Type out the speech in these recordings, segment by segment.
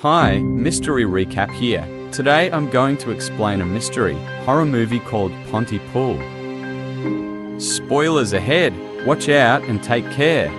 Hi, Mystery Recap here. Today I'm going to explain a mystery horror movie called Pontypool. Spoilers ahead, watch out and take care.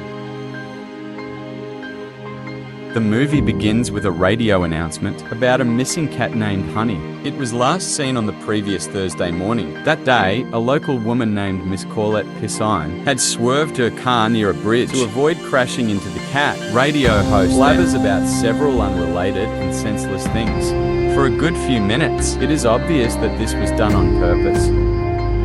The movie begins with a radio announcement about a missing cat named Honey. It was last seen on the previous Thursday morning. That day, a local woman named Miss Corlett Pissine had swerved her car near a bridge to avoid crashing into the cat. Radio host blabbers about several unrelated and senseless things. For a good few minutes, it is obvious that this was done on purpose.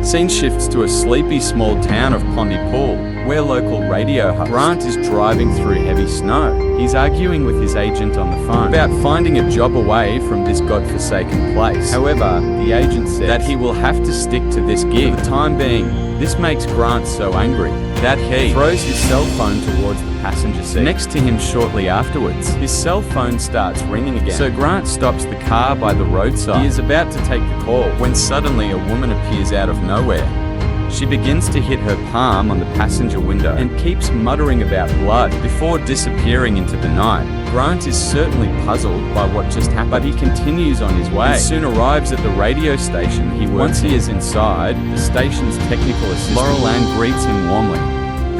Scene shifts to a sleepy small town of Pontypool, where local radio host Grant is driving through heavy snow. He's arguing with his agent on the phone about finding a job away from this godforsaken place. However, the agent says that he will have to stick to this gig for the time being. This makes Grant so angry that he throws his cell phone towards the passenger seat next to him shortly afterwards. His cell phone starts ringing again, so Grant stops the car by the roadside. He is about to take the call when suddenly a woman appears out of nowhere. She begins to hit her palm on the passenger window and keeps muttering about blood before disappearing into the night. Grant is certainly puzzled by what just happened, but he continues on his way and soon arrives at the radio station he works. Once he is inside, the station's technical assistant Laurel-Ann greets him warmly.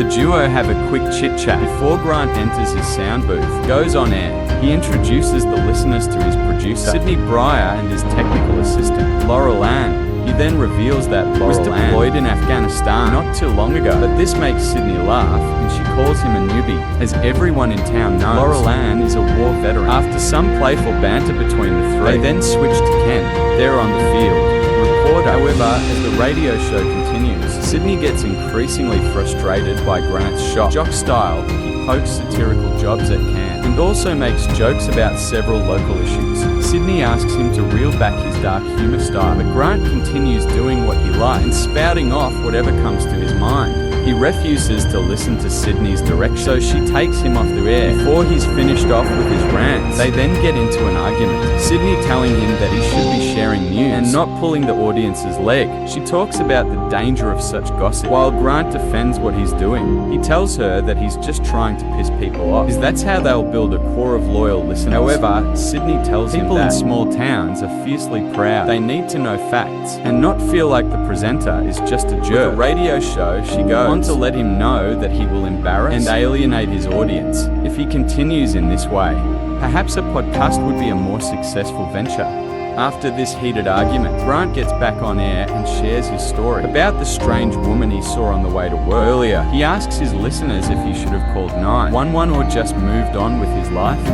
The duo have a quick chit-chat before Grant enters his sound booth, goes on air. He introduces the listeners to his producer, Sydney Briar, and his technical assistant, Laurel-Ann. He then reveals that Laurel-Ann was deployed in Afghanistan not too long ago, but this makes Sydney laugh, and she calls him a newbie. As everyone in town knows, Laurel-Ann is a war veteran. After some playful banter between the three, they then switch to Ken. They're on the field. Reporter, however, as the radio show continues, Sydney gets increasingly frustrated by Grant's jock style. He pokes satirical jobs at Ken and also makes jokes about several local issues. Sydney asks him to reel back his dark humour style, but Grant continues doing what he likes and spouting off whatever comes to his mind. He refuses to listen to Sydney's direction, so she takes him off the air before he's finished off with his rants. They then get into an argument, Sydney telling him that he should be sharing news and not pulling the audience's leg. She talks about the danger of such gossip, while Grant defends what he's doing. He tells her that he's just trying to piss people off, because that's how they'll build a core of loyal listeners. However, Sydney tells him that people in small towns are fiercely proud. They need to know facts and not feel like the presenter is just a jerk. With the radio show, she goes on to let him know that he will embarrass and alienate his audience if he continues in this way. Perhaps a podcast would be a more successful venture. After this heated argument, Grant gets back on air and shares his story about the strange woman he saw on the way to work. Earlier, he asks his listeners if he should have called 911 or just moved on with his life.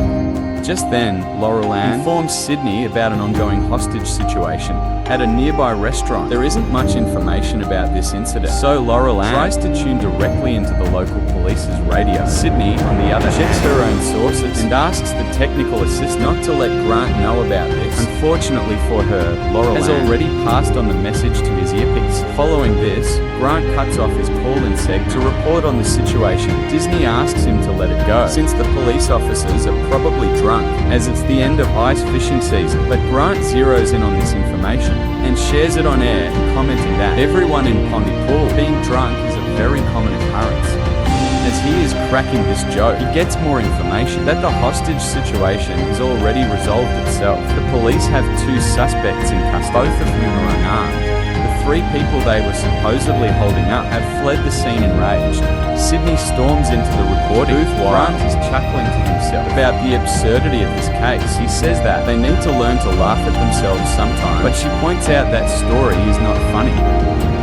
Just then, Laurel-Ann informs Sydney about an ongoing hostage situation at a nearby restaurant. There isn't much information about this incident, so Laurel-Ann tries to tune directly into the local police's radio. Sydney, on the other hand, checks her own sources and asks the technical assistant not to let Grant know about this. Unfortunately for her, Laurel-Ann has already passed on the message to his earpiece. Following this, Grant cuts off his call-in seg to report on the situation. Disney asks him to let it go, since the police officers are probably drunk, as it's the end of ice fishing season. But Grant zeroes in on this information and shares it on air, commenting that everyone in Pontypool being drunk is a very common occurrence. As he is cracking this joke, he gets more information that the hostage situation has already resolved itself. The police have 2 suspects in custody, both of whom are unarmed. The 3 people they were supposedly holding up have fled the scene enraged. Sydney storms into the recording booth while Grant is chuckling to himself about the absurdity of this case. He says that they need to learn to laugh at themselves sometime, but she points out that story is not funny.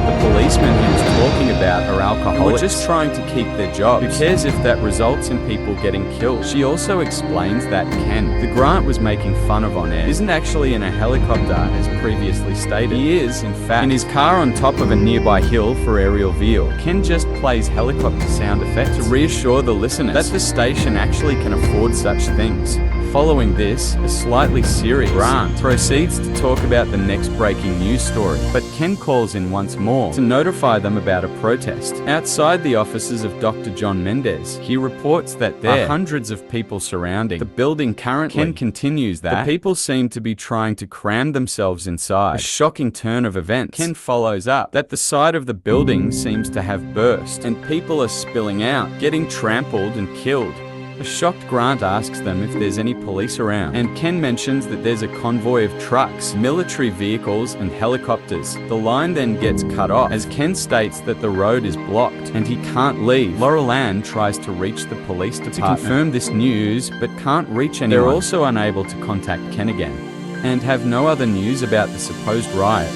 The policemen he was talking about are alcoholics who are just trying to keep their jobs. Who cares if that results in people getting killed? She also explains that Ken, the Grant was making fun of on air, isn't actually in a helicopter as previously stated. He is, in fact, in his car on top of a nearby hill for aerial view. Ken just plays helicopter sound effects to reassure the listeners that the station actually can afford such things. Following this, a slightly serious Grant proceeds to talk about the next breaking news story, but Ken calls in once more to notify them about a protest outside the offices of Dr. John Mendez. He reports that there are hundreds of people surrounding the building currently. Ken continues that the people seem to be trying to cram themselves inside. A shocking turn of events. Ken follows up that the side of the building seems to have burst and people are spilling out, getting trampled and killed. A shocked Grant asks them if there's any police around, and Ken mentions that there's a convoy of trucks, military vehicles, and helicopters. The line then gets cut off, as Ken states that the road is blocked, and he can't leave. Laurel-Ann tries to reach the police department to confirm this news, but can't reach anyone. They're also unable to contact Ken again, and have no other news about the supposed riot.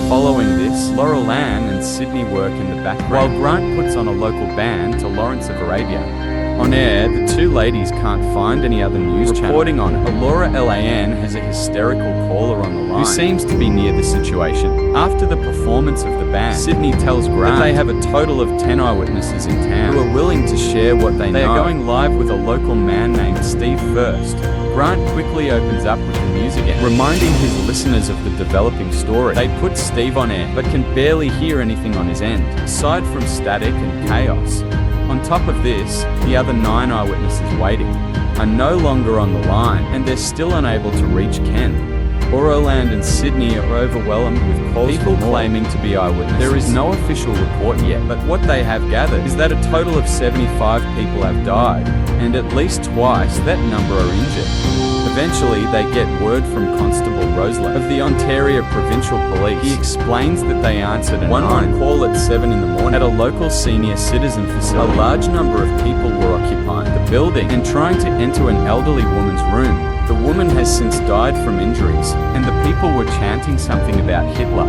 Following this, Laurel-Ann and Sidney work in the background, while Grant puts on a local band to Lawrence of Arabia. On air, the two ladies can't find any other news channel reporting on it. Laurel-Ann has a hysterical caller on the line, who seems to be near the situation. After the performance of the band, Sidney tells Grant that they have a total of 10 eyewitnesses in town who are willing to share what they know. They are going live with a local man named Steve first. Grant quickly opens up with the news again, reminding his listeners of the developing story. They put Steve on air, but can barely hear anything on his end, aside from static and chaos. On top of this, the other 9 eyewitnesses waiting are no longer on the line, and they're still unable to reach Ken. Laurel-Ann and Sidney are overwhelmed with calls people claiming to be eyewitnesses. There is no official report yet, but what they have gathered is that a total of 75 people have died, and at least twice that number are injured. Eventually, they get word from Constable Roseland of the Ontario Provincial Police. He explains that they answered a 1-1 call at 7 in the morning at a local senior citizen facility. A large number of people were occupying the building and trying to enter an elderly woman's room. The woman has since died from injuries, and the people were chanting something about Hitler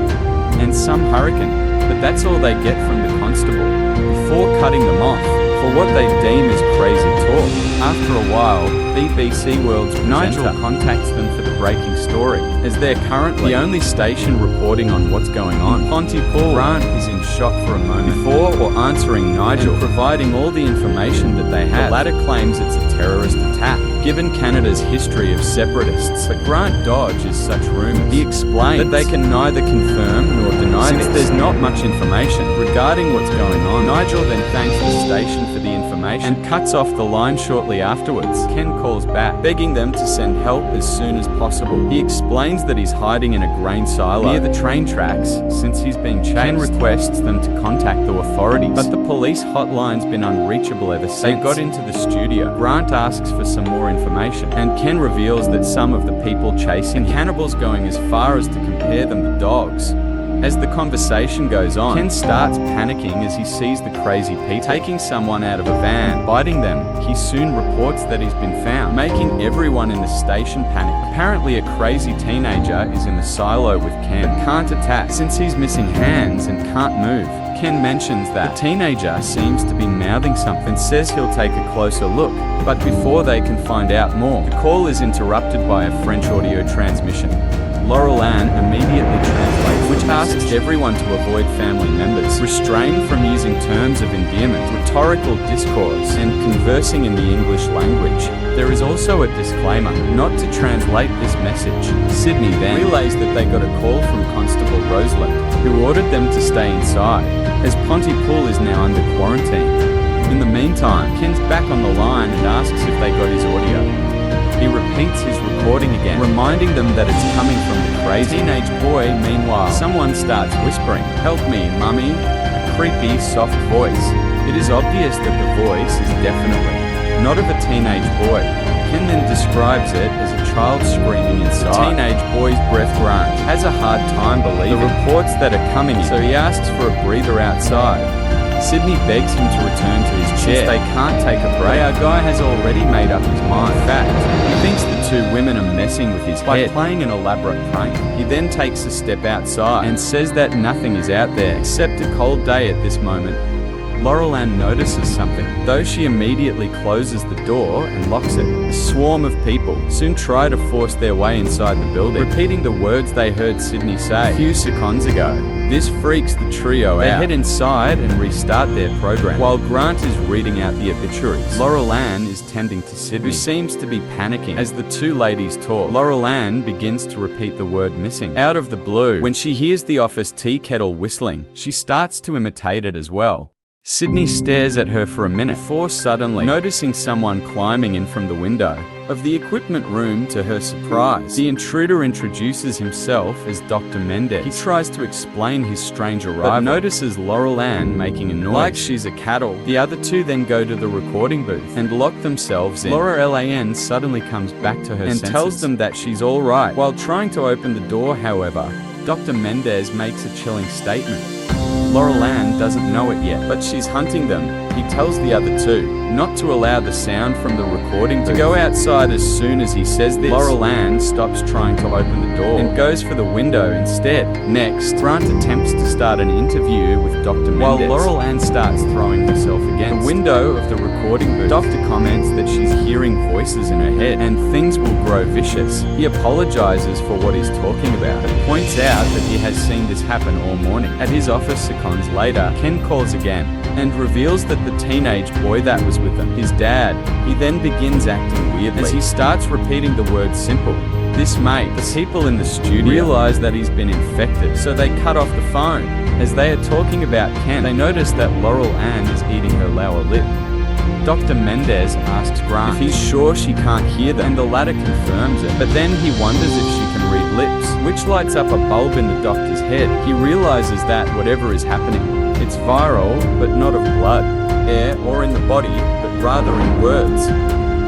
and some hurricane, but that's all they get from the constable, before cutting them off for what they deem as crazy talk. After a while, BBC World's Nigel contacts them for the breaking story, as they're currently the only station reporting on what's going on. In Pontypool, Grant is in shock for a moment before answering Nigel and providing all the information that they have. The latter claims it's a terrorist attack, given Canada's history of separatists, but Grant dodges such rumours. He explains that they can neither confirm nor deny since there's not much information regarding what's going on. Nigel then thanks the station for the information and cuts off the line shortly afterwards. Ken calls back, begging them to send help as soon as possible. He explains that he's hiding in a grain silo near the train tracks since he's being chased. Ken requests them to contact the authorities, but the police hotline's been unreachable ever since. They got into the studio. Grant asks for some more information, and Ken reveals that some of the people chasing cannibals going as far as to compare them to dogs. As the conversation goes on, Ken starts panicking as he sees the crazy people taking someone out of a van, biting them. He soon reports that he's been found, making everyone in the station panic. Apparently a crazy teenager is in the silo with Ken and can't attack since he's missing hands and can't move. Ken mentions that the teenager seems to be mouthing something and says he'll take a closer look, but before they can find out more, the call is interrupted by a French audio transmission. Laurel-Ann immediately translates, which asks everyone to avoid family members, restrain from using terms of endearment, rhetorical discourse, and conversing in the English language. There is also a disclaimer not to translate this message. Sidney then relays that they got a call from Constable Roseland, who ordered them to stay inside, as Pontypool is now under quarantine. In the meantime, Ken's back on the line and asks if they got his audio. He repeats his recording again, reminding them that it's coming from the crazy teenage boy. Meanwhile, someone starts whispering, "Help me, mummy," a creepy, soft voice. It is obvious that the voice is definitely not of a teenage boy. Ken then describes it as a child screaming inside. The teenage boy's breath. Grant has a hard time believing the reports that are coming in, so he asks for a breather outside. Sidney begs him to return to his chair. Since they can't take a break, our guy has already made up his mind. In fact, he thinks the two women are messing with his head by playing an elaborate prank. He then takes a step outside and says that nothing is out there except a cold day at this moment. Laurel-Ann notices something, though she immediately closes the door and locks it. A swarm of people soon try to force their way inside the building, repeating the words they heard Sidney say a few seconds ago. This freaks the trio out. They head inside and restart their program. While Grant is reading out the obituaries, Laurel-Ann is tending to Sidney, who seems to be panicking as the two ladies talk. Laurel-Ann begins to repeat the word missing. Out of the blue, when she hears the office tea kettle whistling, she starts to imitate it as well. Sydney stares at her for a minute before suddenly noticing someone climbing in from the window of the equipment room. To her surprise, the intruder introduces himself as Dr. Mendez. He tries to explain his strange arrival, but notices Laurel-Ann making a noise like she's a cattle. The other two then go to the recording booth and lock themselves in. Laurel-Ann suddenly comes back to her senses and tells them that she's all right. While trying to open the door, however, Dr. Mendez makes a chilling statement. Laurel-Ann doesn't know it yet, but she's hunting them. He tells the other two not to allow the sound from the recording booth to go outside. As soon as he says this, Laurel-Ann stops trying to open the door and goes for the window instead. Next, Grant attempts to start an interview with Dr. Mendez, while Laurel-Ann starts throwing herself against the window of the recording booth. Doctor comments that she's hearing voices in her head and things will grow vicious. He apologizes for what he's talking about, but points out that he has seen this happen all morning. At his office seconds later, Ken calls again and reveals that the teenage boy that was with them, his dad. He then begins acting weirdly as he starts repeating the word simple. This makes the people in the studio realize that he's been infected, so they cut off the phone. As they are talking about Ken, they notice that Laurel-Ann is eating her lower lip. Dr. Mendez asks Grant if he's sure she can't hear them, and the latter confirms it, but then he wonders if she can read lips, which lights up a bulb in the doctor's head. He realizes that whatever is happening, it's viral, but not of blood, air, or in the body, but rather in words.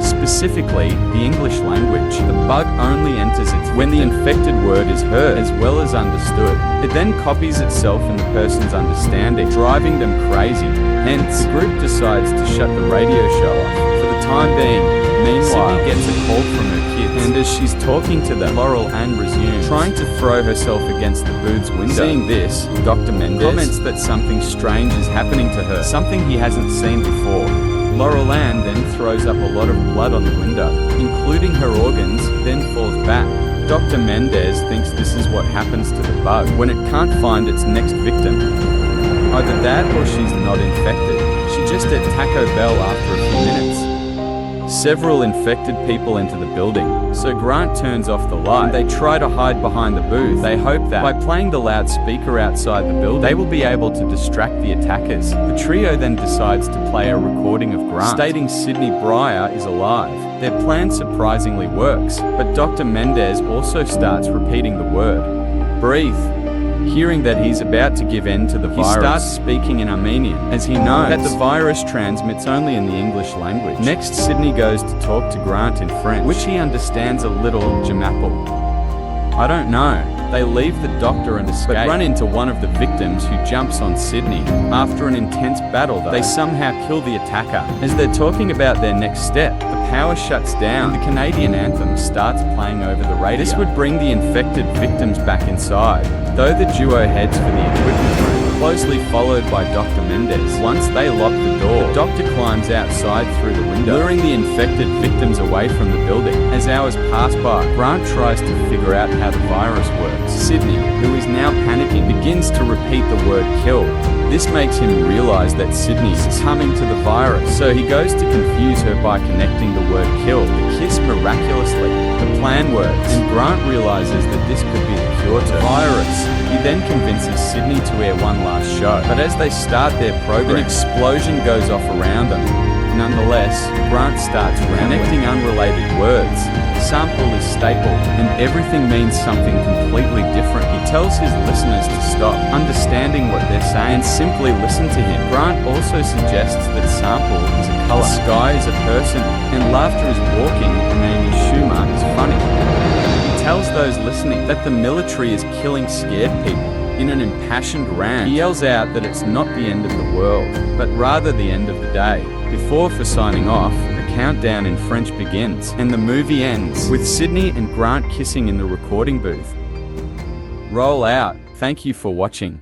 Specifically, the English language. The bug only enters its when the infected word is heard as well as understood. It then copies itself in the person's understanding, driving them crazy. Hence, the group decides to shut the radio show off for the time being. Meanwhile, Sydney gets a call from her kids, and as she's talking to them, Laurel-Ann resumes trying to throw herself against the booth's window. Seeing this, Dr. Mendez comments that something strange is happening to her, something he hasn't seen before. Laurel-Ann then throws up a lot of blood on the window, including her organs, then falls back. Dr. Mendez thinks this is what happens to the bug when it can't find its next victim. Either that or she's not infected. She just ate Taco Bell after a few minutes. Several infected people enter the building, so Grant turns off the light. They try to hide behind the booth. They hope that by playing the loudspeaker outside the building, they will be able to distract the attackers. The trio then decides to play a recording of Grant, stating Sydney Briar is alive. Their plan surprisingly works, but Dr. Mendez also starts repeating the word, breathe. Hearing that he's about to give end to the virus, he starts speaking in Armenian, as he knows that the virus transmits only in the English language. Next, Sydney goes to talk to Grant in French, which he understands a little. Jamapple. I don't know. They leave the doctor and escape, but run into one of the victims who jumps on Sydney. After an intense battle, though, they somehow kill the attacker. As they're talking about their next step, the power shuts down. The Canadian anthem starts playing over the radio. This would bring the infected victims back inside, though the duo heads for the equipment room, closely followed by Dr. Mendez. Once they lock the door, the doctor climbs outside through the window, luring the infected victims away from the building. As hours pass by, Grant tries to figure out how the virus works. Sydney, who is now panicking, begins to repeat the word kill. This makes him realize that Sydney is succumbing to the virus, so he goes to confuse her by connecting the word kill. The kiss miraculously. The plan works, and Grant realizes that this could be the cure to the virus. He then convinces Sydney to air one last show, but as they start their program, an explosion goes off around them. Nonetheless, Grant starts connecting unrelated words. Sample is staple, and everything means something completely different. He tells his listeners to stop understanding what they're saying and simply listen to him. Grant also suggests that sample is a color, sky is a person, and laughter is walking, and Amy Schumer is funny. He tells those listening that the military is killing scared people. In an impassioned rant, he yells out that it's not the end of the world, but rather the end of the day. Before signing off, the countdown in French begins, and the movie ends with Sydney and Grant kissing in the recording booth. Roll out. Thank you for watching.